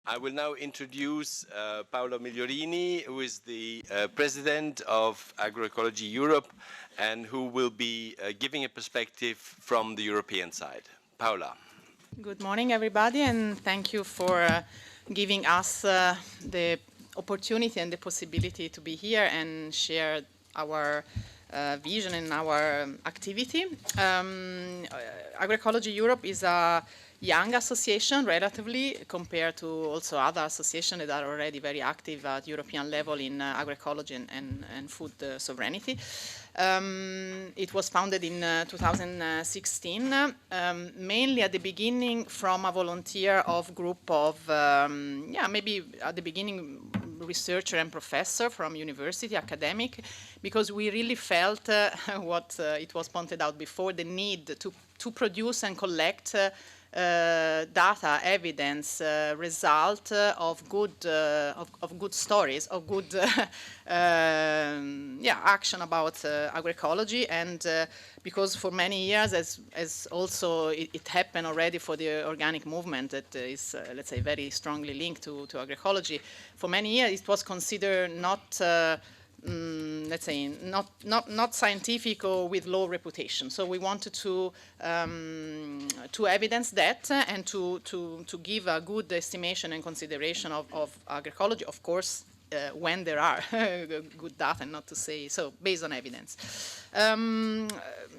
I will now introduce Paolo Migliorini, who is the president of Agroecology Europe and who will be giving a perspective from the European side. Paola. Good morning, everybody, and thank you for giving us the opportunity and the possibility to be here and share our vision and our activity. Agroecology Europe is a young association, relatively, compared to also other associations that are already very active at European level in agroecology and food sovereignty. It was founded in 2016, mainly at the beginning from a volunteer of group of, maybe at the beginning researcher and professor from university, academic, because we really felt what it was pointed out before, the need to produce and collect data, evidence, result of good stories, of good action about agroecology, and because for many years, as also it happened already for the organic movement that is, let's say, very strongly linked to agroecology, for many years it was considered not let's say, not scientific or with low reputation. So we wanted to evidence that and to give a good estimation and consideration of agroecology, of course, when there are good data, not to say so, based on evidence.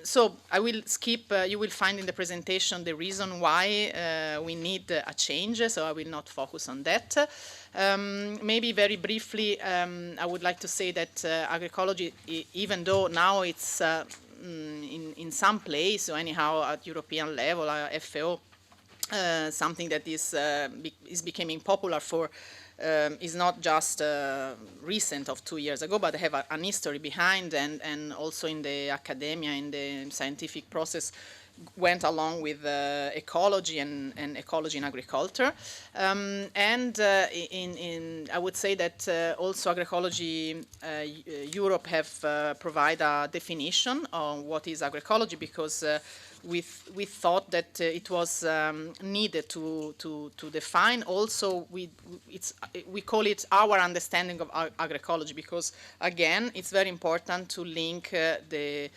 So I will skip, you will find in the presentation the reason why we need a change, so I will not focus on that. Maybe very briefly, I would like to say that agroecology, even though now it's in some place, or anyhow at European level, FAO, something that is becoming popular for, is not just recent of 2 years ago, but have an history behind, and also in the academia, in the scientific process, went along with ecology and ecology in agriculture. I would say that also Agroecology Europe have provided a definition on what is agroecology, because we thought that it was needed to define. Also, we call it our understanding of agroecology, because again, it's very important to link the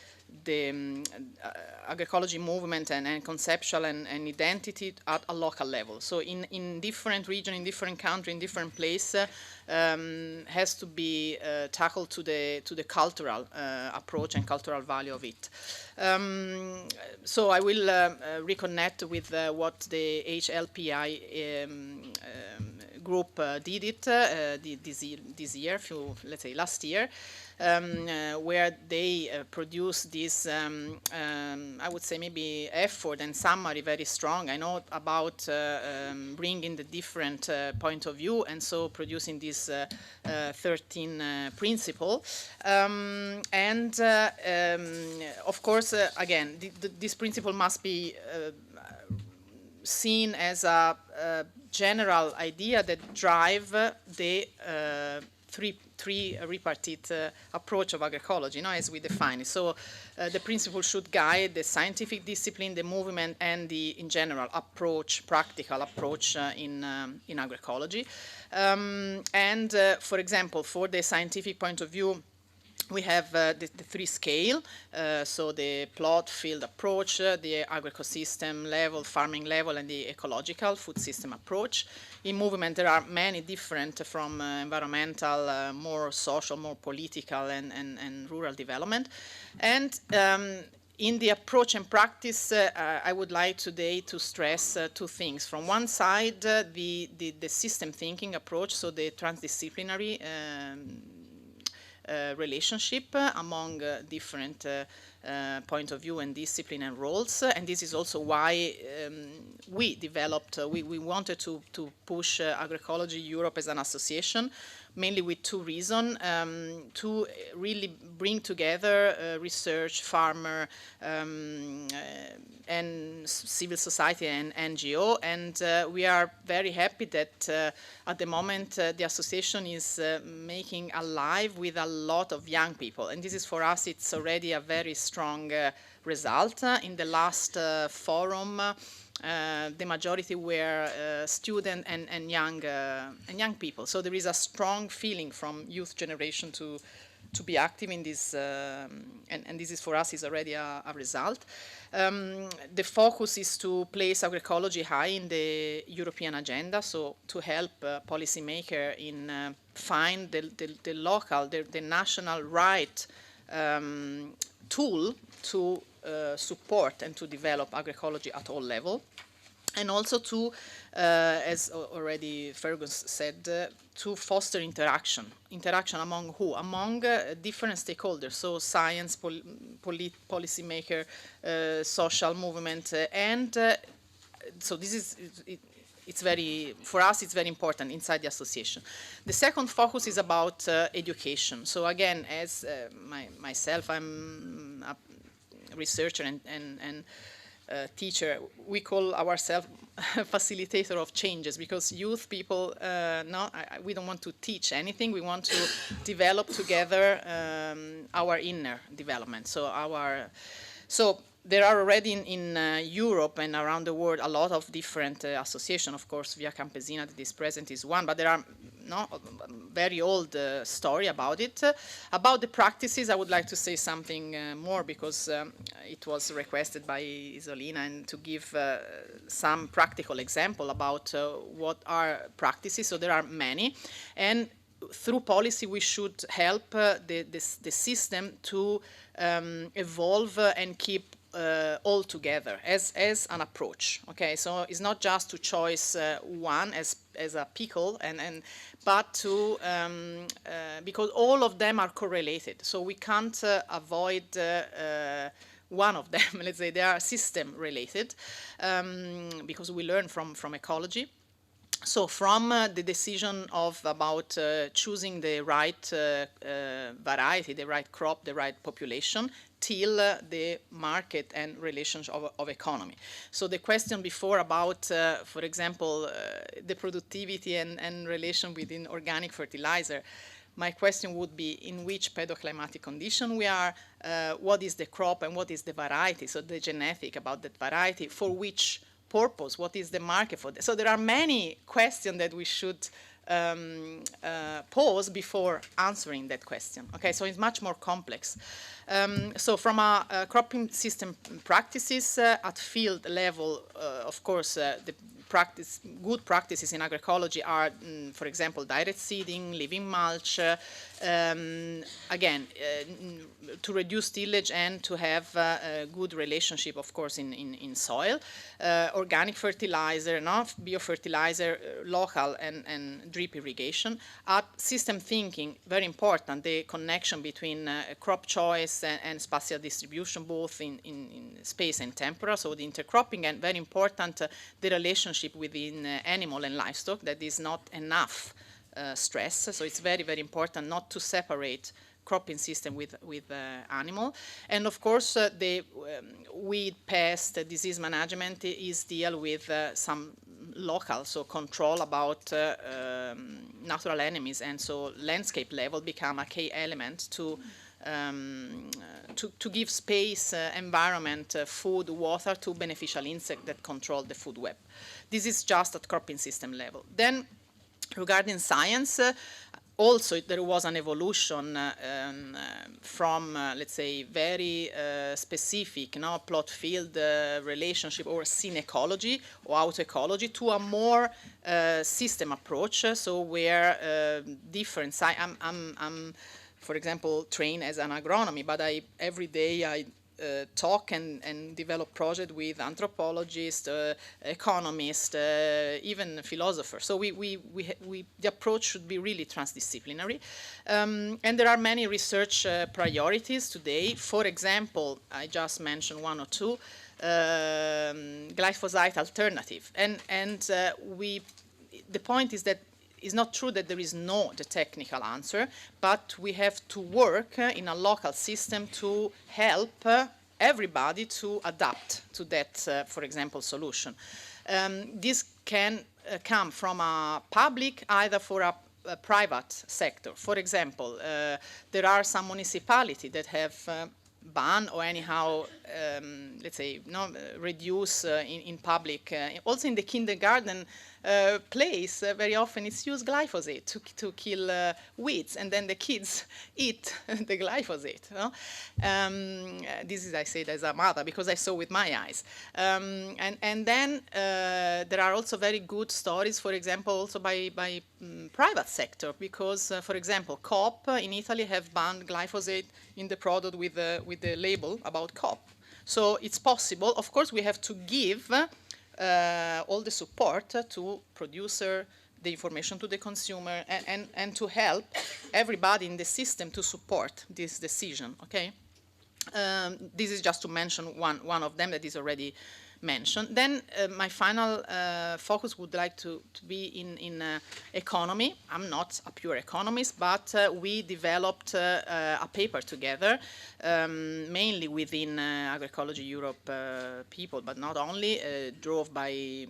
agroecology movement and conceptual and identity at a local level. So in different region, in different country, in different place, has to be tackled to the cultural approach and cultural value of it. So I will reconnect with what the HLPI group did it this year, let's say last year, where they produced this, I would say maybe effort and summary very strong. I know about bringing the different point of view, and so producing this 13 principle. Of course, again, this principle must be seen as a general idea that drive the three-repartite approach of agroecology, as we define it. So the principle should guide the scientific discipline, the movement, and the, in general, approach, practical approach in agroecology. For example, for the scientific point of view, we have the three scale, so the plot field approach, the agroecosystem level, farming level, and the ecological food system approach. In movement, there are many different, from environmental, more social, more political, and rural development. And in the approach and practice, I would like today to stress two things. From one side, the system thinking approach, so the transdisciplinary relationship among different point of view and discipline and roles, and this is also why we developed, we wanted to push Agroecology Europe as an association, mainly with two reasons: to really bring together research, farmer, and civil society and NGO, and we are very happy that at the moment the association is making alive with a lot of young people, and this is, for us, it's already a very strong result. In the last forum, the majority were students and young people. So there is a strong feeling from youth generation to be active in this, and this is for us is already a result. The focus is to place agroecology high in the European agenda, so to help policymakers in find the local, the national right tool to support and to develop agroecology at all levels. And also to, as already Fergus said, to foster interaction. Interaction among who? Among different stakeholders, so science, policymaker, social movement, and so this is, it's very, for us it's very important inside the association. The second focus is about education. So again, as myself, I'm a researcher and teacher, we call ourselves facilitator of changes, because youth people, we don't want to teach anything, we want to develop together our inner development. So there are already in Europe and around the world a lot of different associations. Of course, Via Campesina that is present is one, but there are very old story about it. About the practices, I would like to say something more, because it was requested by Isolina, and to give some practical example about what are practices. So there are many, and through policy we should help the system to evolve and keep all together as an approach. Okay, so it's not just to choose one as a pickle, but to because all of them are correlated, so we can't avoid one of them. Let's say they are system related, because we learn from ecology. So from the decision about choosing the right variety, the right crop, the right population, till the market and relations of economy. So the question before about, for example, the productivity and relation within organic fertilizer, my question would be in which pedoclimatic condition we are, what is the crop and what is the variety, so the genetic about that variety, for which purpose, what is the market for that. So there are many questions that we should pose before answering that question. Okay, so it's much more complex. So from a cropping system practices at field level, of course, the good practices in agroecology are, for example, direct seeding, living mulch, again, to reduce tillage and to have a good relationship, of course, in soil, organic fertilizer, biofertilizer, local and drip irrigation. System thinking, very important, the connection between crop choice and spatial distribution, both in space and temporal, so the intercropping, and very important, the relationship within animal and livestock, that is not enough stress, so it's very, very important not to separate cropping system with animal. And of course, the weed, pest, disease management is deal with some local, so control about natural enemies, and so landscape level become a key element to give space, environment, food, water to beneficial insects that control the food web. This is just at cropping system level. Then, regarding science, also there was an evolution from, let's say, very specific plot field relationship or synecology or autoecology to a more system approach. So where different, I'm for example trained as an agronomy, but every day I talk and develop projects with anthropologists, economists, even philosophers. So the approach should be really transdisciplinary. And there are many research priorities today. For example, I just mentioned one or two, glyphosate alternative. And the point is that it's not true that there is the technical answer, but we have to work in a local system to help everybody to adapt to that, for example, solution. This can come from a public, either for a private sector. For example, there are some municipalities that have ban or anyhow, let's say, no, reduce in public. Also in the kindergarten place, very often it's used glyphosate to kill weeds, and then the kids eat the glyphosate. No? This is, I say it as a mother, because I saw with my eyes. And then there are also very good stories, for example, also by private sector, because, for example, Coop in Italy have banned glyphosate in the product with the label about Coop. So it's possible. Of course, we have to give all the support to producer, the information to the consumer, and to help everybody in the system to support this decision, okay? This is just to mention one of them that is already mentioned. Then my final focus would like to be in economy. I'm not a pure economist, but we developed a paper together, mainly within Agroecology Europe people, but not only, drove by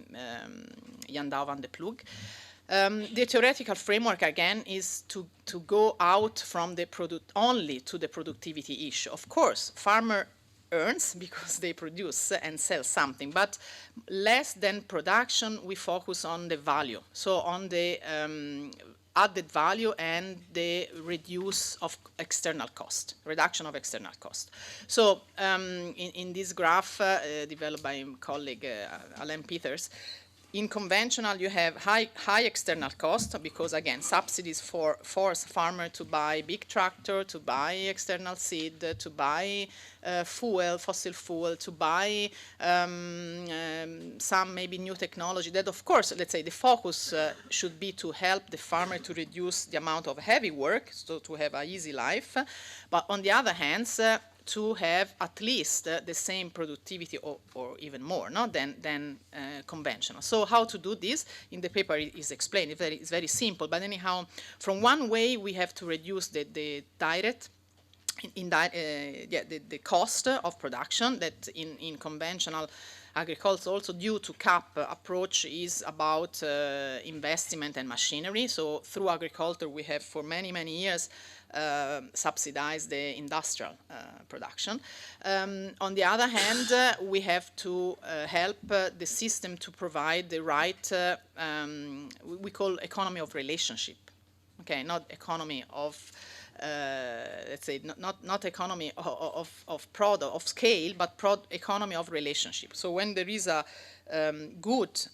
Jan Douw van de Ploeg. The theoretical framework, again, is to go out from the product only to the productivity issue. Of course, farmer earns because they produce and sell something, but less than production, we focus on the value. So on the added value and the reduction of external cost. So in this graph developed by my colleague Alain Peters, in conventional, you have high external cost because, again, subsidies force farmer to buy big tractor, to buy external seed, to buy fossil fuel, to buy some maybe new technology. That, of course, let's say the focus should be to help the farmer to reduce the amount of heavy work, so to have an easy life. But on the other hand, to have at least the same productivity or even more, no, than conventional. So how to do this in the paper is explained. It's very simple, but anyhow, from one way we have to reduce the direct, the cost of production that in conventional agriculture, also due to CAP approach, is about investment and machinery. So through agriculture we have for many years subsidize the industrial production. On the other hand, we have to help the system to provide the right, we call economy of relationship, okay, not economy of, let's say, not economy of product, of scale, but economy of relationship. So when there is a good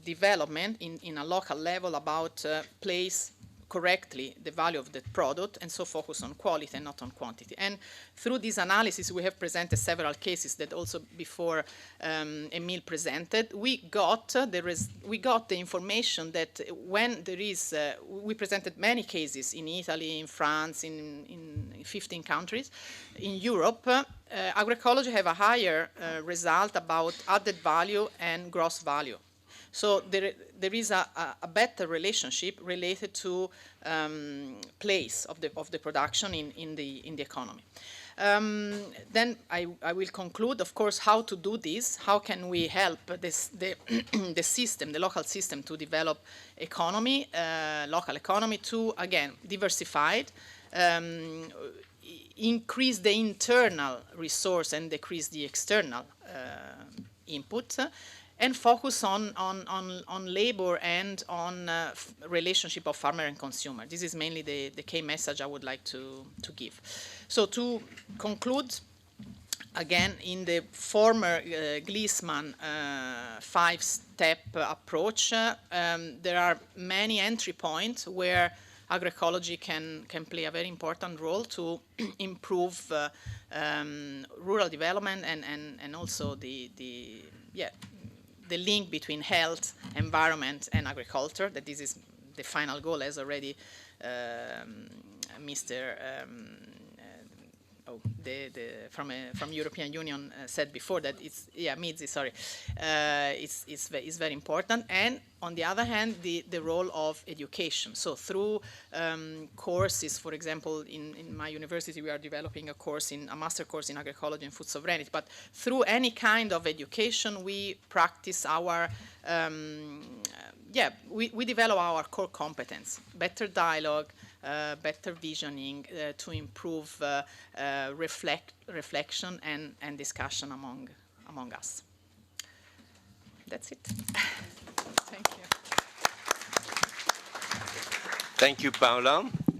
development in a local level about place correctly the value of the product, and so focus on quality and not on quantity. And through this analysis, we have presented several cases that also before Emile presented. We got the information that when there is, we presented many cases in Italy, in France, in 15 countries. In Europe, agroecology have a higher result about added value and gross value. So there is a better relationship related to place of the production in the economy. Then I will conclude, of course, how to do this. How can we help the system, the local system, to develop economy, local economy, to, again, diversified, increase the internal resource and decrease the external input, and focus on labor and on relationship of farmer and consumer. This is mainly the key message I would like to give. So to conclude, again, in the former Gliessman 5-step approach, there are many entry points where agroecology can play a very important role to improve rural development and also the link between health, environment, and agriculture. That this is the final goal, as already Mr. From European Union said before, that it's it's very important. And on the other hand, the role of education. So through courses, for example, in my university we are developing a master course in agroecology and food sovereignty. But through any kind of education, we practice our we develop our core competence: better dialogue, better visioning, to improve reflection and discussion among us. That's it. Thank you. Thank you, Paola.